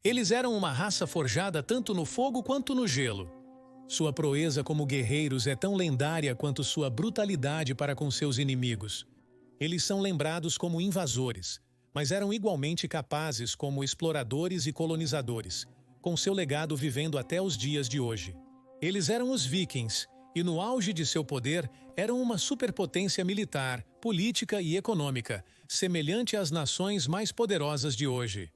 Eles eram uma raça forjada tanto no fogo quanto no gelo. Sua proeza como guerreiros é tão lendária quanto sua brutalidade para com seus inimigos. Eles são lembrados como invasores, mas eram igualmente capazes como exploradores e colonizadores, com seu legado vivendo até os dias de hoje. Eles eram os Vikings, e no auge de seu poder eram uma superpotência militar, política e econômica, semelhante às nações mais poderosas de hoje.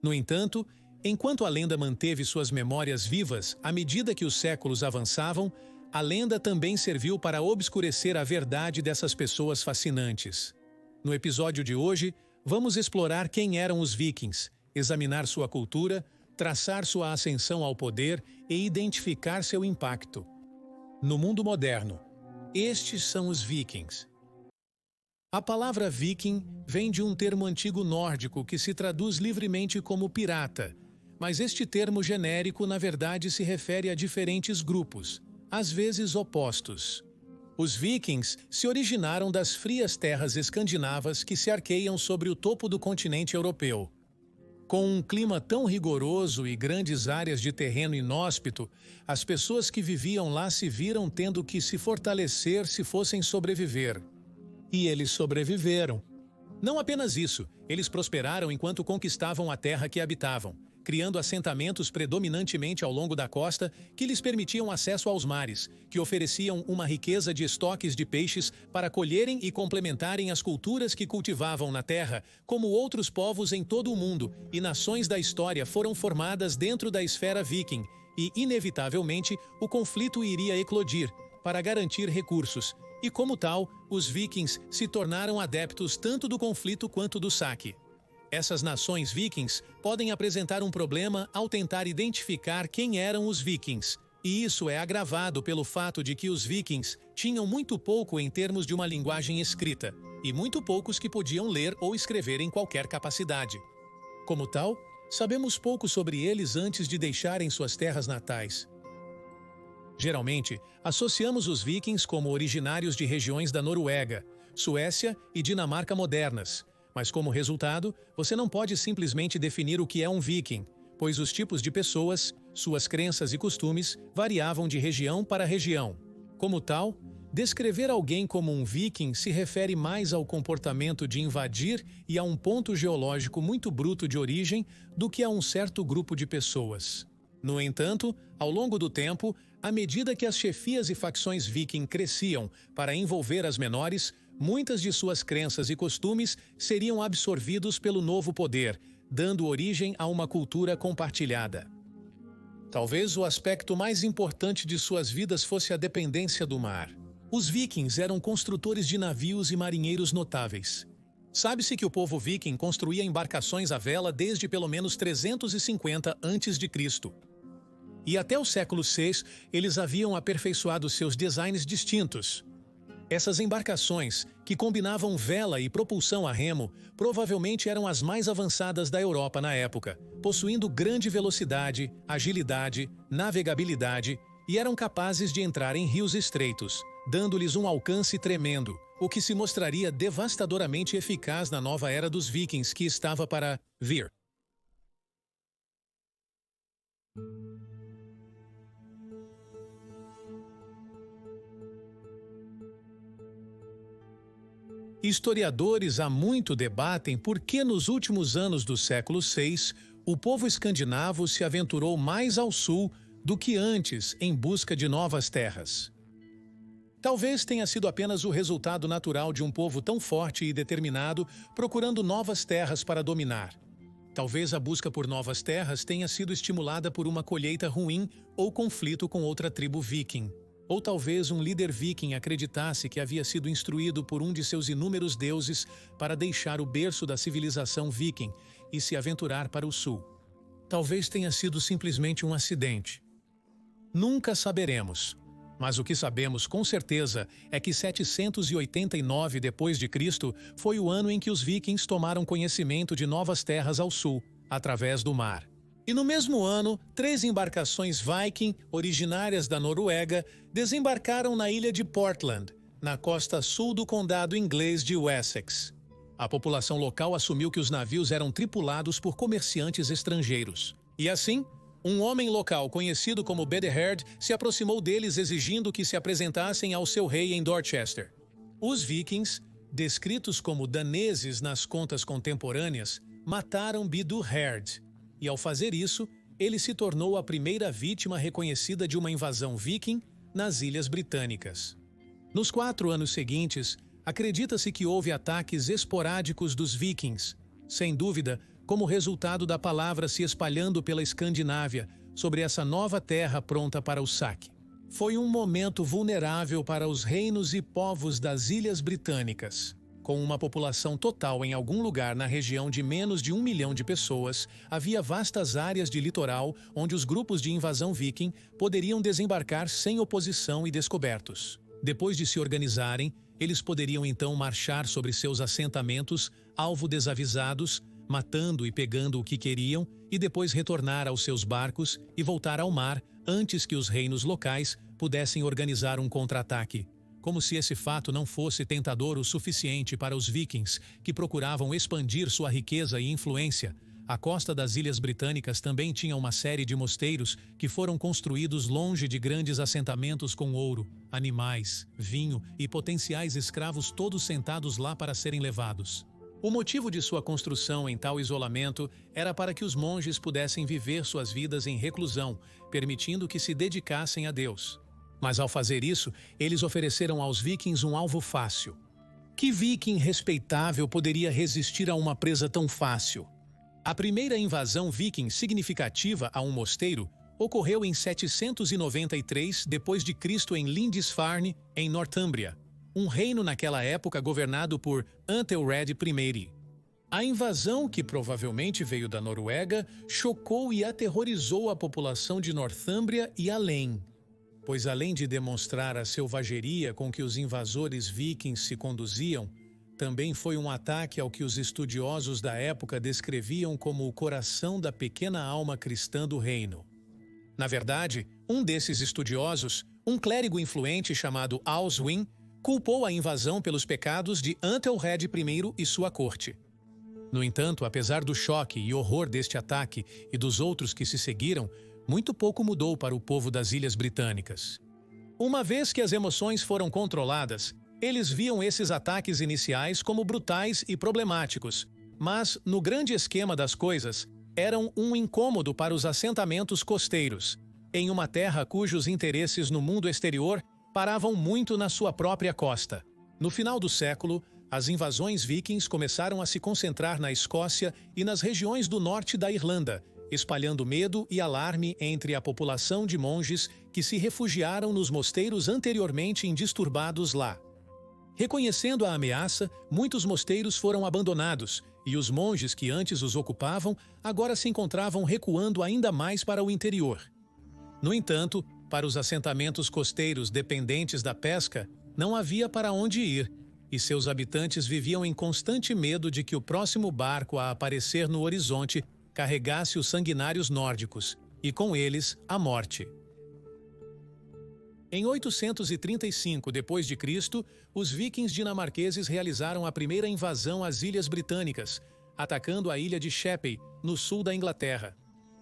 No entanto, enquanto a lenda manteve suas memórias vivas à medida que os séculos avançavam, a lenda também serviu para obscurecer a verdade dessas pessoas fascinantes. No episódio de hoje, vamos explorar quem eram os Vikings, examinar sua cultura, traçar sua ascensão ao poder e identificar seu impacto. No mundo moderno, estes são os Vikings. A palavra viking vem de um termo antigo nórdico que se traduz livremente como pirata, mas este termo genérico na verdade se refere a diferentes grupos, às vezes opostos. Os vikings se originaram das frias terras escandinavas que se arqueiam sobre o topo do continente europeu. Com um clima tão rigoroso e grandes áreas de terreno inóspito, as pessoas que viviam lá se viram tendo que se fortalecer se fossem sobreviver. E eles sobreviveram. Não apenas isso, eles prosperaram enquanto conquistavam a terra que habitavam, criando assentamentos predominantemente ao longo da costa que lhes permitiam acesso aos mares, que ofereciam uma riqueza de estoques de peixes para colherem e complementarem as culturas que cultivavam na terra, como outros povos em todo o mundo, e nações da história foram formadas dentro da esfera viking, e, inevitavelmente, o conflito iria eclodir, para garantir recursos, e como tal, os vikings se tornaram adeptos tanto do conflito quanto do saque. Essas nações vikings podem apresentar um problema ao tentar identificar quem eram os vikings, e isso é agravado pelo fato de que os vikings tinham muito pouco em termos de uma linguagem escrita, e muito poucos que podiam ler ou escrever em qualquer capacidade. Como tal, sabemos pouco sobre eles antes de deixarem suas terras natais. Geralmente, associamos os vikings como originários de regiões da Noruega, Suécia e Dinamarca modernas, mas como resultado, você não pode simplesmente definir o que é um viking, pois os tipos de pessoas, suas crenças e costumes variavam de região para região. Como tal, descrever alguém como um viking se refere mais ao comportamento de invadir e a um ponto geológico muito bruto de origem do que a um certo grupo de pessoas. No entanto, ao longo do tempo, à medida que as chefias e facções viking cresciam para envolver as menores, muitas de suas crenças e costumes seriam absorvidos pelo novo poder, dando origem a uma cultura compartilhada. Talvez o aspecto mais importante de suas vidas fosse a dependência do mar. Os vikings eram construtores de navios e marinheiros notáveis. Sabe-se que o povo viking construía embarcações à vela desde pelo menos 350 a.C. E até o século VI, eles haviam aperfeiçoado seus designs distintos. Essas embarcações, que combinavam vela e propulsão a remo, provavelmente eram as mais avançadas da Europa na época, possuindo grande velocidade, agilidade, navegabilidade e eram capazes de entrar em rios estreitos, dando-lhes um alcance tremendo, o que se mostraria devastadoramente eficaz na nova era dos vikings que estava para vir. Historiadores há muito debatem por que nos últimos anos do século VI o povo escandinavo se aventurou mais ao sul do que antes em busca de novas terras. Talvez tenha sido apenas o resultado natural de um povo tão forte e determinado procurando novas terras para dominar. Talvez a busca por novas terras tenha sido estimulada por uma colheita ruim ou conflito com outra tribo viking. Ou talvez um líder viking acreditasse que havia sido instruído por um de seus inúmeros deuses para deixar o berço da civilização viking e se aventurar para o sul. Talvez tenha sido simplesmente um acidente. Nunca saberemos. Mas o que sabemos com certeza é que 789 d.C. foi o ano em que os vikings tomaram conhecimento de novas terras ao sul, através do mar. E no mesmo ano, 3 embarcações viking, originárias da Noruega, desembarcaram na ilha de Portland, na costa sul do condado inglês de Wessex. A população local assumiu que os navios eram tripulados por comerciantes estrangeiros. E assim, um homem local conhecido como Bedeherd se aproximou deles exigindo que se apresentassem ao seu rei em Dorchester. Os vikings, descritos como daneses nas contas contemporâneas, mataram Bedeherd, e ao fazer isso, ele se tornou a primeira vítima reconhecida de uma invasão viking nas Ilhas Britânicas. Nos 4 anos seguintes, acredita-se que houve ataques esporádicos dos vikings, sem dúvida, como resultado da palavra se espalhando pela Escandinávia sobre essa nova terra pronta para o saque. Foi um momento vulnerável para os reinos e povos das Ilhas Britânicas. Com uma população total em algum lugar na região de menos de 1 milhão de pessoas, havia vastas áreas de litoral onde os grupos de invasão viking poderiam desembarcar sem oposição e descobertos. Depois de se organizarem, eles poderiam então marchar sobre seus assentamentos, alvo desavisados, matando e pegando o que queriam, e depois retornar aos seus barcos e voltar ao mar antes que os reinos locais pudessem organizar um contra-ataque. Como se esse fato não fosse tentador o suficiente para os vikings, que procuravam expandir sua riqueza e influência, a costa das Ilhas Britânicas também tinha uma série de mosteiros que foram construídos longe de grandes assentamentos com ouro, animais, vinho e potenciais escravos todos sentados lá para serem levados. O motivo de sua construção em tal isolamento era para que os monges pudessem viver suas vidas em reclusão, permitindo que se dedicassem a Deus. Mas ao fazer isso, eles ofereceram aos vikings um alvo fácil. Que viking respeitável poderia resistir a uma presa tão fácil? A primeira invasão viking significativa a um mosteiro ocorreu em 793 d.C. em Lindisfarne, em Northumbria, um reino naquela época governado por Ethelred I. A invasão, que provavelmente veio da Noruega, chocou e aterrorizou a população de Northumbria e além, pois além de demonstrar a selvageria com que os invasores vikings se conduziam, também foi um ataque ao que os estudiosos da época descreviam como o coração da pequena alma cristã do reino. Na verdade, um desses estudiosos, um clérigo influente chamado Alcuin, culpou a invasão pelos pecados de Ethelred I e sua corte. No entanto, apesar do choque e horror deste ataque e dos outros que se seguiram, muito pouco mudou para o povo das Ilhas Britânicas. Uma vez que as emoções foram controladas, eles viam esses ataques iniciais como brutais e problemáticos, mas, no grande esquema das coisas, eram um incômodo para os assentamentos costeiros, em uma terra cujos interesses no mundo exterior paravam muito na sua própria costa. No final do século, as invasões vikings começaram a se concentrar na Escócia e nas regiões do norte da Irlanda, espalhando medo e alarme entre a população de monges que se refugiaram nos mosteiros anteriormente indisturbados lá. Reconhecendo a ameaça, muitos mosteiros foram abandonados, e os monges que antes os ocupavam agora se encontravam recuando ainda mais para o interior. No entanto, para os assentamentos costeiros dependentes da pesca, não havia para onde ir, e seus habitantes viviam em constante medo de que o próximo barco a aparecer no horizonte carregasse os sanguinários nórdicos, e com eles a morte. Em 835 d.C., os vikings dinamarqueses realizaram a primeira invasão às Ilhas Britânicas, atacando a ilha de Sheppey, no sul da Inglaterra.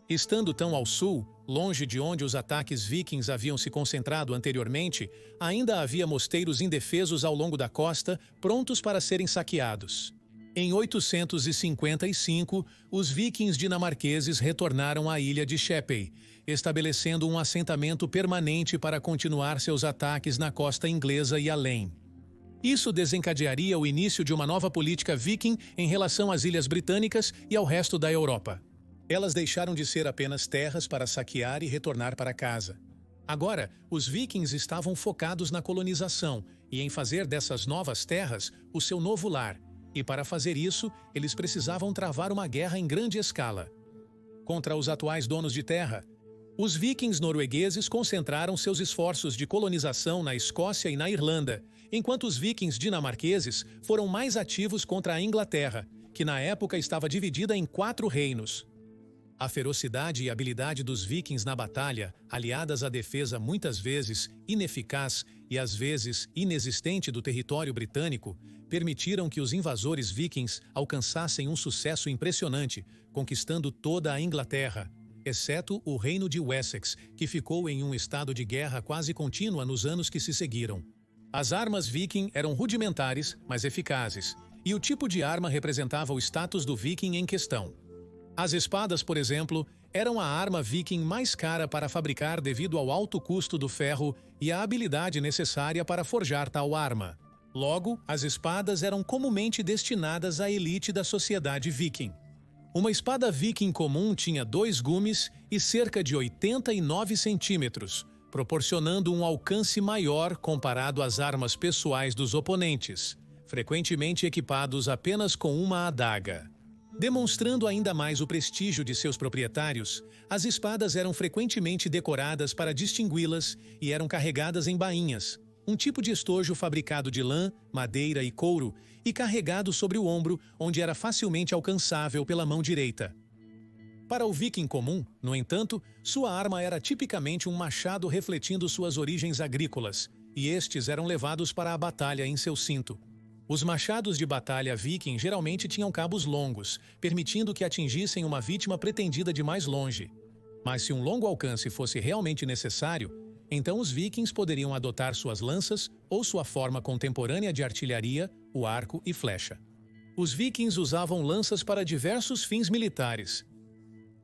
Estando tão ao sul, longe de onde os ataques vikings haviam se concentrado anteriormente, ainda havia mosteiros indefesos ao longo da costa, prontos para serem saqueados. Em 855, os vikings dinamarqueses retornaram à ilha de Sheppey, estabelecendo um assentamento permanente para continuar seus ataques na costa inglesa e além. Isso desencadearia o início de uma nova política viking em relação às Ilhas Britânicas e ao resto da Europa. Elas deixaram de ser apenas terras para saquear e retornar para casa. Agora, os vikings estavam focados na colonização e em fazer dessas novas terras o seu novo lar, e para fazer isso, eles precisavam travar uma guerra em grande escala. Contra os atuais donos de terra, os vikings noruegueses concentraram seus esforços de colonização na Escócia e na Irlanda, enquanto os vikings dinamarqueses foram mais ativos contra a Inglaterra, que na época estava dividida em 4 reinos. A ferocidade e habilidade dos vikings na batalha, aliadas à defesa muitas vezes ineficaz e às vezes inexistente do território britânico, permitiram que os invasores vikings alcançassem um sucesso impressionante, conquistando toda a Inglaterra, exceto o Reino de Wessex, que ficou em um estado de guerra quase contínua nos anos que se seguiram. As armas viking eram rudimentares, mas eficazes, e o tipo de arma representava o status do viking em questão. As espadas, por exemplo, eram a arma viking mais cara para fabricar devido ao alto custo do ferro e à habilidade necessária para forjar tal arma. Logo, as espadas eram comumente destinadas à elite da sociedade viking. Uma espada viking comum tinha 2 gumes e cerca de 89 centímetros, proporcionando um alcance maior comparado às armas pessoais dos oponentes, frequentemente equipados apenas com uma adaga. Demonstrando ainda mais o prestígio de seus proprietários, as espadas eram frequentemente decoradas para distingui-las e eram carregadas em bainhas, um tipo de estojo fabricado de lã, madeira e couro e carregado sobre o ombro, onde era facilmente alcançável pela mão direita. Para o viking comum, no entanto, sua arma era tipicamente um machado refletindo suas origens agrícolas, e estes eram levados para a batalha em seu cinto. Os machados de batalha viking geralmente tinham cabos longos, permitindo que atingissem uma vítima pretendida de mais longe. Mas se um longo alcance fosse realmente necessário, então os vikings poderiam adotar suas lanças ou sua forma contemporânea de artilharia, o arco e flecha. Os vikings usavam lanças para diversos fins militares.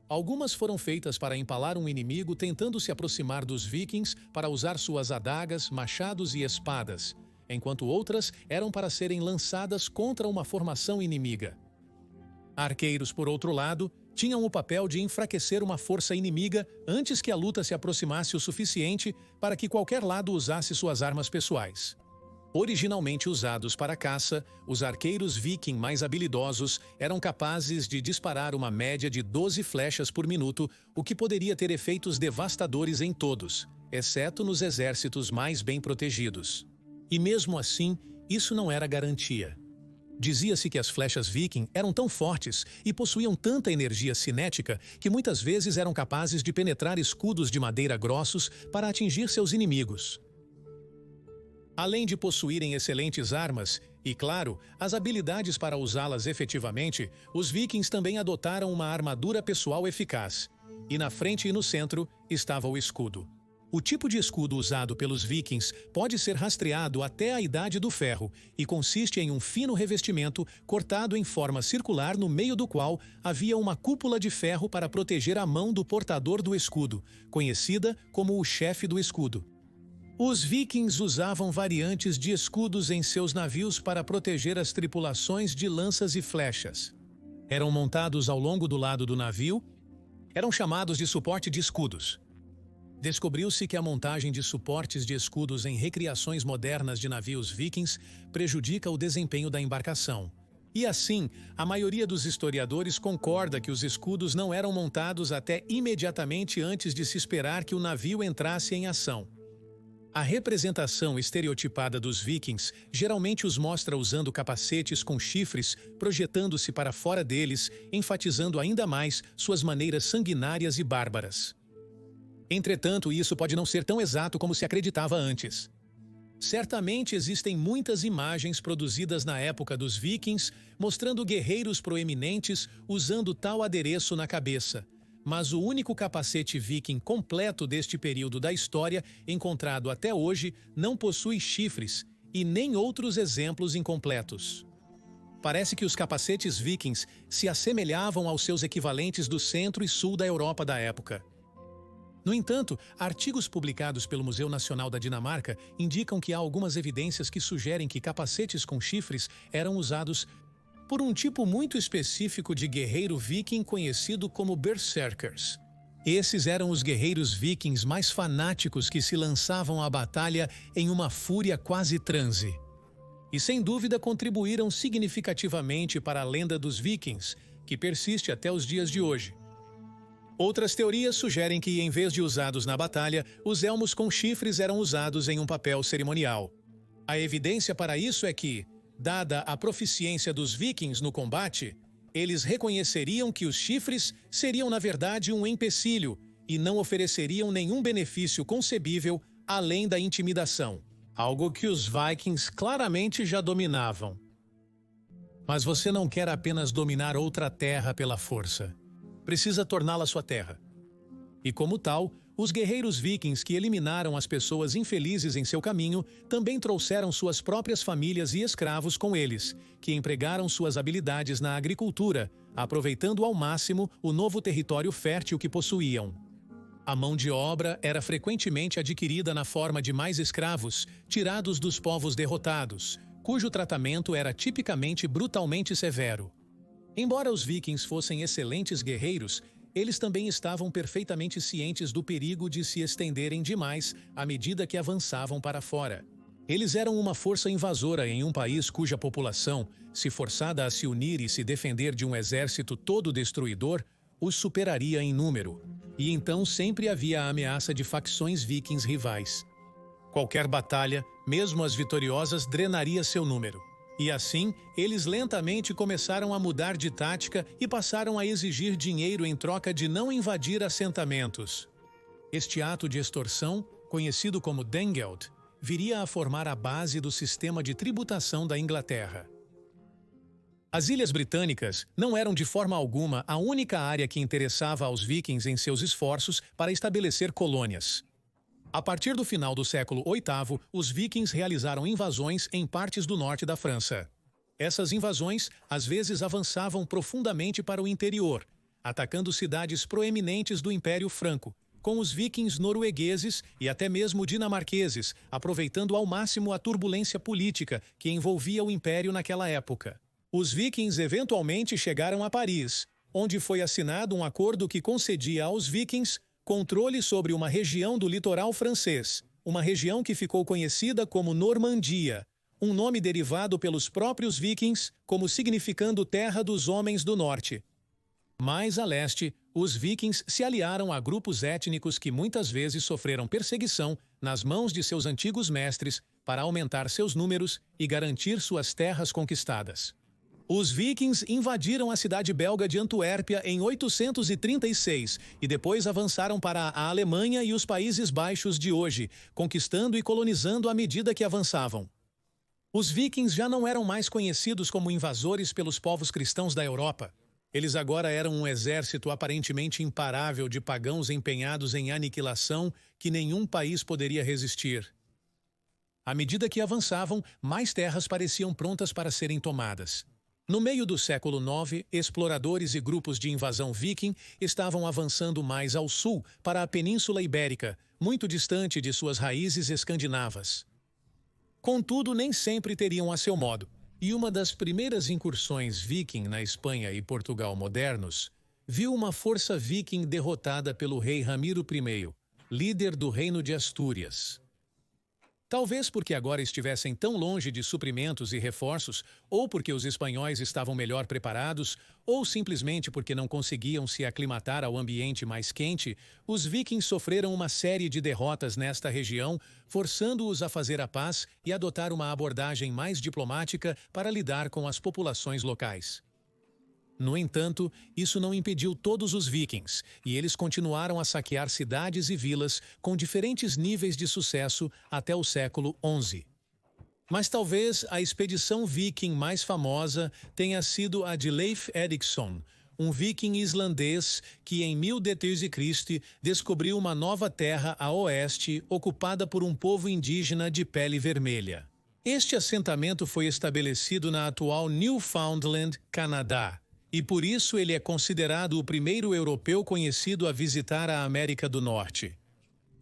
Algumas foram feitas para empalar um inimigo tentando se aproximar dos vikings para usar suas adagas, machados e espadas, enquanto outras eram para serem lançadas contra uma formação inimiga. Arqueiros, por outro lado, tinham o papel de enfraquecer uma força inimiga antes que a luta se aproximasse o suficiente para que qualquer lado usasse suas armas pessoais. Originalmente usados para caça, os arqueiros viking mais habilidosos eram capazes de disparar uma média de 12 flechas por minuto, o que poderia ter efeitos devastadores em todos, exceto nos exércitos mais bem protegidos. E mesmo assim, isso não era garantia. Dizia-se que as flechas viking eram tão fortes e possuíam tanta energia cinética que muitas vezes eram capazes de penetrar escudos de madeira grossos para atingir seus inimigos. Além de possuírem excelentes armas e, claro, as habilidades para usá-las efetivamente, os vikings também adotaram uma armadura pessoal eficaz. E na frente e no centro estava o escudo. O tipo de escudo usado pelos vikings pode ser rastreado até a Idade do Ferro e consiste em um fino revestimento cortado em forma circular no meio do qual havia uma cúpula de ferro para proteger a mão do portador do escudo, conhecida como o chefe do escudo. Os vikings usavam variantes de escudos em seus navios para proteger as tripulações de lanças e flechas. Eram montados ao longo do lado do navio, eram chamados de suporte de escudos. Descobriu-se que a montagem de suportes de escudos em recriações modernas de navios vikings prejudica o desempenho da embarcação. E assim, a maioria dos historiadores concorda que os escudos não eram montados até imediatamente antes de se esperar que o navio entrasse em ação. A representação estereotipada dos vikings geralmente os mostra usando capacetes com chifres projetando-se para fora deles, enfatizando ainda mais suas maneiras sanguinárias e bárbaras. Entretanto, isso pode não ser tão exato como se acreditava antes. Certamente existem muitas imagens produzidas na época dos vikings mostrando guerreiros proeminentes usando tal adereço na cabeça, mas o único capacete viking completo deste período da história encontrado até hoje não possui chifres e nem outros exemplos incompletos. Parece que os capacetes vikings se assemelhavam aos seus equivalentes do centro e sul da Europa da época. No entanto, artigos publicados pelo Museu Nacional da Dinamarca indicam que há algumas evidências que sugerem que capacetes com chifres eram usados por um tipo muito específico de guerreiro viking conhecido como berserkers. Esses eram os guerreiros vikings mais fanáticos que se lançavam à batalha em uma fúria quase transe. E sem dúvida contribuíram significativamente para a lenda dos vikings, que persiste até os dias de hoje. Outras teorias sugerem que, em vez de usados na batalha, os elmos com chifres eram usados em um papel cerimonial. A evidência para isso é que, dada a proficiência dos vikings no combate, Eles reconheceriam que os chifres seriam na verdade um empecilho e não ofereceriam nenhum benefício concebível além da intimidação, algo que os Vikings claramente já dominavam. Mas você não quer apenas dominar outra terra pela força. Precisa torná-la sua terra. E como tal, os guerreiros vikings que eliminaram as pessoas infelizes em seu caminho também trouxeram suas próprias famílias e escravos com eles, que empregaram suas habilidades na agricultura, aproveitando ao máximo o novo território fértil que possuíam. A mão de obra era frequentemente adquirida na forma de mais escravos, tirados dos povos derrotados, cujo tratamento era tipicamente brutalmente severo. Embora os vikings fossem excelentes guerreiros, eles também estavam perfeitamente cientes do perigo de se estenderem demais à medida que avançavam para fora. Eles eram uma força invasora em um país cuja população, se forçada a se unir e se defender de um exército todo destruidor, os superaria em número. E então sempre havia a ameaça de facções vikings rivais. Qualquer batalha, mesmo as vitoriosas, drenaria seu número. E assim, eles lentamente começaram a mudar de tática e passaram a exigir dinheiro em troca de não invadir assentamentos. Este ato de extorsão, conhecido como Dengeld, viria a formar a base do sistema de tributação da Inglaterra. As Ilhas Britânicas não eram de forma alguma a única área que interessava aos vikings em seus esforços para estabelecer colônias. A partir do final do século VIII, os vikings realizaram invasões em partes do norte da França. Essas invasões, às vezes, avançavam profundamente para o interior, atacando cidades proeminentes do Império Franco, com os vikings noruegueses e até mesmo dinamarqueses, aproveitando ao máximo a turbulência política que envolvia o Império naquela época. Os vikings eventualmente chegaram a Paris, onde foi assinado um acordo que concedia aos vikings controle sobre uma região do litoral francês, uma região que ficou conhecida como Normandia, um nome derivado pelos próprios vikings como significando terra dos homens do norte. Mais a leste, os vikings se aliaram a grupos étnicos que muitas vezes sofreram perseguição nas mãos de seus antigos mestres para aumentar seus números e garantir suas terras conquistadas. Os vikings invadiram a cidade belga de Antuérpia em 836 e depois avançaram para a Alemanha e os Países Baixos de hoje, conquistando e colonizando à medida que avançavam. Os vikings já não eram mais conhecidos como invasores pelos povos cristãos da Europa. Eles agora eram um exército aparentemente imparável de pagãos empenhados em aniquilação que nenhum país poderia resistir. À medida que avançavam, mais terras pareciam prontas para serem tomadas. No meio do século IX, exploradores e grupos de invasão viking estavam avançando mais ao sul, para a Península Ibérica, muito distante de suas raízes escandinavas. Contudo, nem sempre teriam a seu modo, e uma das primeiras incursões viking na Espanha e Portugal modernos viu uma força viking derrotada pelo rei Ramiro I, líder do Reino de Astúrias. Talvez porque agora estivessem tão longe de suprimentos e reforços, ou porque os espanhóis estavam melhor preparados, ou simplesmente porque não conseguiam se aclimatar ao ambiente mais quente, os vikings sofreram uma série de derrotas nesta região, forçando-os a fazer a paz e adotar uma abordagem mais diplomática para lidar com as populações locais. No entanto, isso não impediu todos os vikings, e eles continuaram a saquear cidades e vilas com diferentes níveis de sucesso até o século XI. Mas talvez a expedição viking mais famosa tenha sido a de Leif Erikson, um viking islandês que em 1000 d.C. descobriu uma nova terra a oeste ocupada por um povo indígena de pele vermelha. Este assentamento foi estabelecido na atual Newfoundland, Canadá, e por isso ele é considerado o primeiro europeu conhecido a visitar a América do Norte.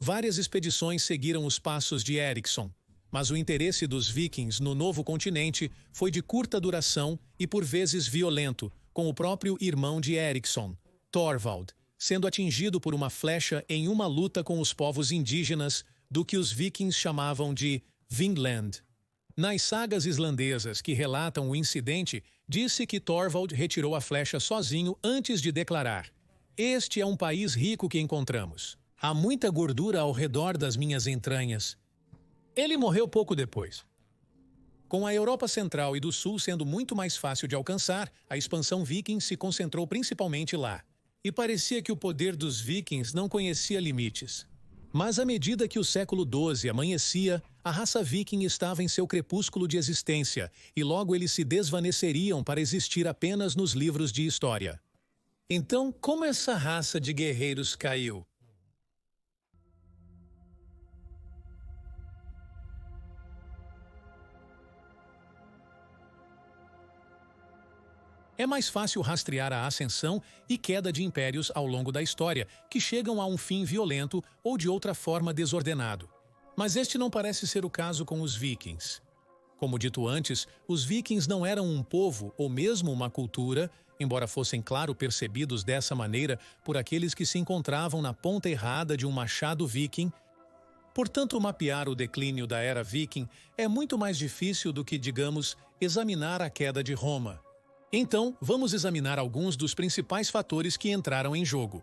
Várias expedições seguiram os passos de Erikson, mas o interesse dos vikings no novo continente foi de curta duração e por vezes violento, com o próprio irmão de Erikson, Thorvald, sendo atingido por uma flecha em uma luta com os povos indígenas do que os vikings chamavam de Vinland. Nas sagas islandesas que relatam o incidente, disse que Thorvald retirou a flecha sozinho antes de declarar: "Este é um país rico que encontramos. Há muita gordura ao redor das minhas entranhas." Ele morreu pouco depois. Com a Europa Central e do Sul sendo muito mais fácil de alcançar, a expansão viking se concentrou principalmente lá. E parecia que o poder dos vikings não conhecia limites. Mas à medida que o século XII amanhecia, a raça viking estava em seu crepúsculo de existência, e logo eles se desvaneceriam para existir apenas nos livros de história. Então, como essa raça de guerreiros caiu? É mais fácil rastrear a ascensão e queda de impérios ao longo da história, que chegam a um fim violento ou de outra forma desordenado. Mas este não parece ser o caso com os vikings. Como dito antes, os vikings não eram um povo ou mesmo uma cultura, embora fossem claro percebidos dessa maneira por aqueles que se encontravam na ponta errada de um machado viking. Portanto, mapear o declínio da era viking é muito mais difícil do que, digamos, examinar a queda de Roma. Então, vamos examinar alguns dos principais fatores que entraram em jogo.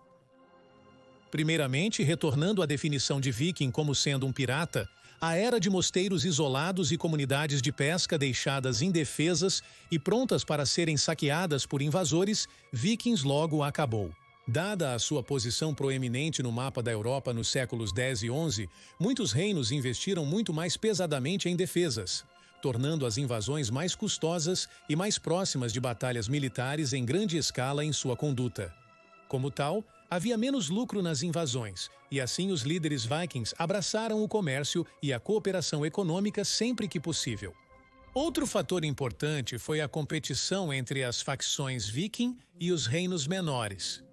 Primeiramente, retornando à definição de viking como sendo um pirata, a era de mosteiros isolados e comunidades de pesca deixadas indefesas e prontas para serem saqueadas por invasores, vikings logo acabou. Dada a sua posição proeminente no mapa da Europa nos séculos X e XI, muitos reinos investiram muito mais pesadamente em defesas, tornando as invasões mais custosas e mais próximas de batalhas militares em grande escala em sua conduta. Como tal, havia menos lucro nas invasões, e assim os líderes vikings abraçaram o comércio e a cooperação econômica sempre que possível. Outro fator importante foi a competição entre as facções viking e os reinos menores.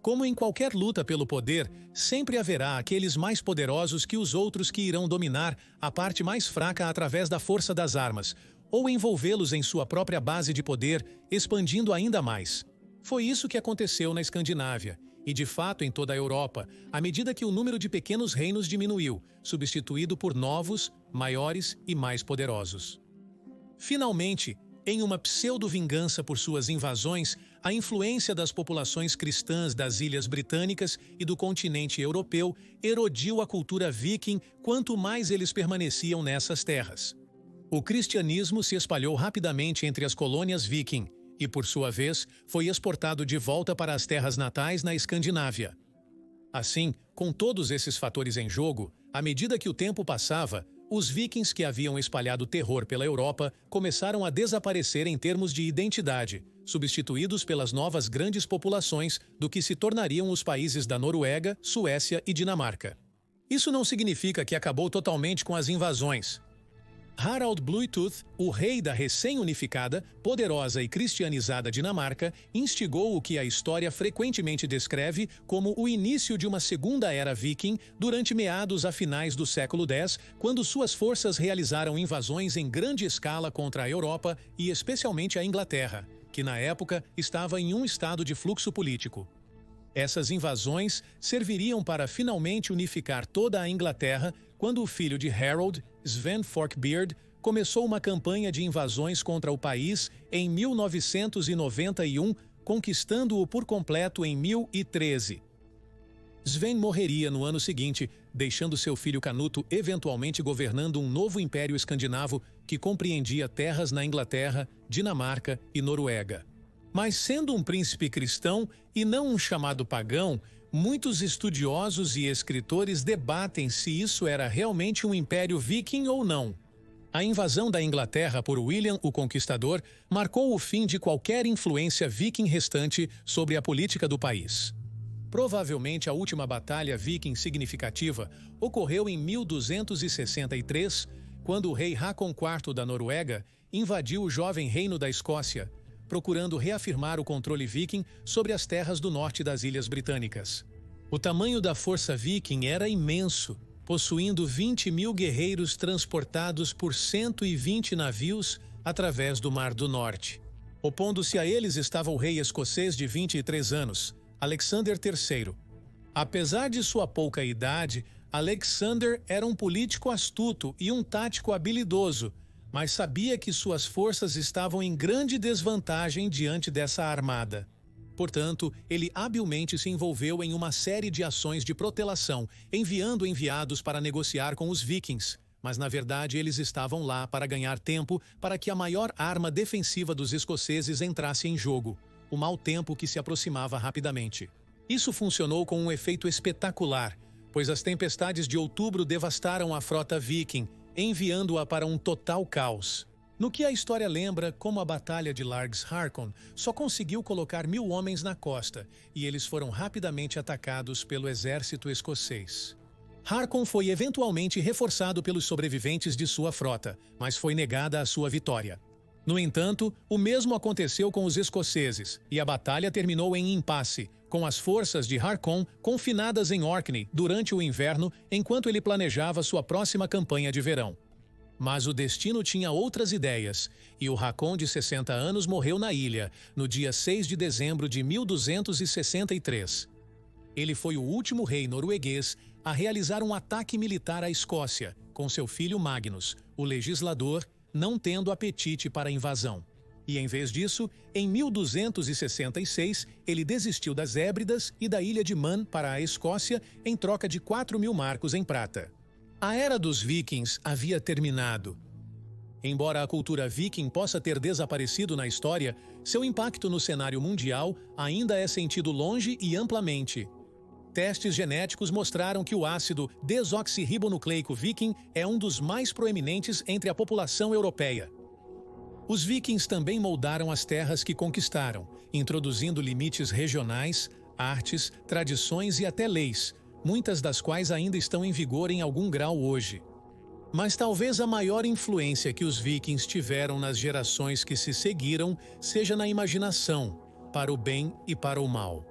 Como em qualquer luta pelo poder, sempre haverá aqueles mais poderosos que os outros que irão dominar a parte mais fraca através da força das armas, ou envolvê-los em sua própria base de poder, expandindo ainda mais. Foi isso que aconteceu na Escandinávia, e de fato em toda a Europa, à medida que o número de pequenos reinos diminuiu, substituído por novos, maiores e mais poderosos. Finalmente, em uma pseudo-vingança por suas invasões, a influência das populações cristãs das Ilhas Britânicas e do continente europeu erodiu a cultura viking quanto mais eles permaneciam nessas terras. O cristianismo se espalhou rapidamente entre as colônias viking e, por sua vez, foi exportado de volta para as terras natais na Escandinávia. Assim, com todos esses fatores em jogo, à medida que o tempo passava, os vikings que haviam espalhado terror pela Europa começaram a desaparecer em termos de identidade, substituídos pelas novas grandes populações do que se tornariam os países da Noruega, Suécia e Dinamarca. Isso não significa que acabou totalmente com as invasões. Harald Bluetooth, o rei da recém-unificada, poderosa e cristianizada Dinamarca, instigou o que a história frequentemente descreve como o início de uma segunda era viking durante meados a finais do século X, quando suas forças realizaram invasões em grande escala contra a Europa e especialmente a Inglaterra, que na época estava em um estado de fluxo político. Essas invasões serviriam para finalmente unificar toda a Inglaterra quando o filho de Harold, Sven Forkbeard, começou uma campanha de invasões contra o país em 1991, conquistando-o por completo em 1013. Sven morreria no ano seguinte, deixando seu filho Canuto eventualmente governando um novo império escandinavo que compreendia terras na Inglaterra, Dinamarca e Noruega. Mas sendo um príncipe cristão e não um chamado pagão, muitos estudiosos e escritores debatem se isso era realmente um império viking ou não. A invasão da Inglaterra por William o Conquistador marcou o fim de qualquer influência viking restante sobre a política do país. Provavelmente a última batalha viking significativa ocorreu em 1263, quando o rei Hakon IV da Noruega invadiu o jovem reino da Escócia, procurando reafirmar o controle viking sobre as terras do norte das Ilhas Britânicas. O tamanho da força viking era imenso, possuindo 20.000 guerreiros transportados por 120 navios através do Mar do Norte. Opondo-se a eles estava o rei escocês de 23 anos, Alexander III. Apesar de sua pouca idade, Alexander era um político astuto e um tático habilidoso, mas sabia que suas forças estavam em grande desvantagem diante dessa armada. Portanto, ele habilmente se envolveu em uma série de ações de protelação, enviando enviados para negociar com os vikings, mas na verdade eles estavam lá para ganhar tempo para que a maior arma defensiva dos escoceses entrasse em jogo, o mau tempo que se aproximava rapidamente. Isso funcionou com um efeito espetacular, pois as tempestades de outubro devastaram a frota viking, enviando-a para um total caos. No que a história lembra como a Batalha de Largs Harkon só conseguiu colocar 1000 homens na costa, e eles foram rapidamente atacados pelo exército escocês. Harkon foi eventualmente reforçado pelos sobreviventes de sua frota, mas foi negada a sua vitória. No entanto, o mesmo aconteceu com os escoceses, e a batalha terminou em impasse, com as forças de Harkon confinadas em Orkney durante o inverno enquanto ele planejava sua próxima campanha de verão. Mas o destino tinha outras ideias, e o Hakon de 60 anos morreu na ilha, no dia 6 de dezembro de 1263. Ele foi o último rei norueguês a realizar um ataque militar à Escócia, com seu filho Magnus, o legislador, não tendo apetite para a invasão. E em vez disso, em 1266, ele desistiu das Hébridas e da ilha de Man para a Escócia em troca de 4.000 marcos em prata. A era dos vikings havia terminado. Embora a cultura viking possa ter desaparecido na história, seu impacto no cenário mundial ainda é sentido longe e amplamente. Testes genéticos mostraram que o ácido desoxirribonucleico viking é um dos mais proeminentes entre a população europeia. Os vikings também moldaram as terras que conquistaram, introduzindo limites regionais, artes, tradições e até leis, muitas das quais ainda estão em vigor em algum grau hoje. Mas talvez a maior influência que os vikings tiveram nas gerações que se seguiram seja na imaginação, para o bem e para o mal.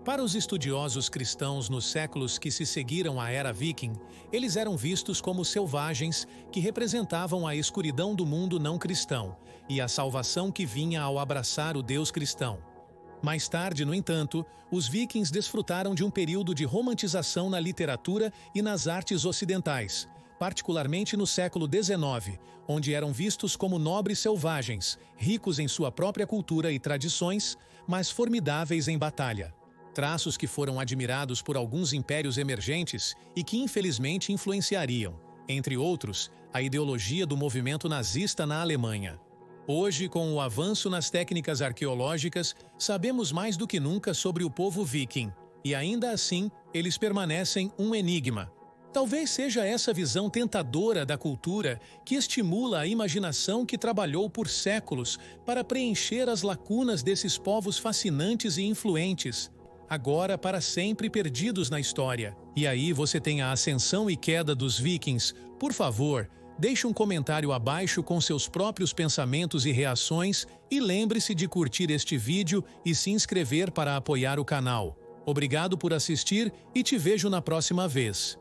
Para os estudiosos cristãos nos séculos que se seguiram à era viking, eles eram vistos como selvagens que representavam a escuridão do mundo não cristão e a salvação que vinha ao abraçar o Deus cristão. Mais tarde, no entanto, os vikings desfrutaram de um período de romantização na literatura e nas artes ocidentais, particularmente no século XIX, onde eram vistos como nobres selvagens, ricos em sua própria cultura e tradições, mas formidáveis em batalha. Traços que foram admirados por alguns impérios emergentes e que infelizmente influenciariam, entre outros, a ideologia do movimento nazista na Alemanha. Hoje, com o avanço nas técnicas arqueológicas, sabemos mais do que nunca sobre o povo viking, e ainda assim, eles permanecem um enigma. Talvez seja essa visão tentadora da cultura que estimula a imaginação que trabalhou por séculos para preencher as lacunas desses povos fascinantes e influentes, agora para sempre perdidos na história. E aí você tem a ascensão e queda dos vikings. Por favor, deixe um comentário abaixo com seus próprios pensamentos e reações e lembre-se de curtir este vídeo e se inscrever para apoiar o canal. Obrigado por assistir e te vejo na próxima vez.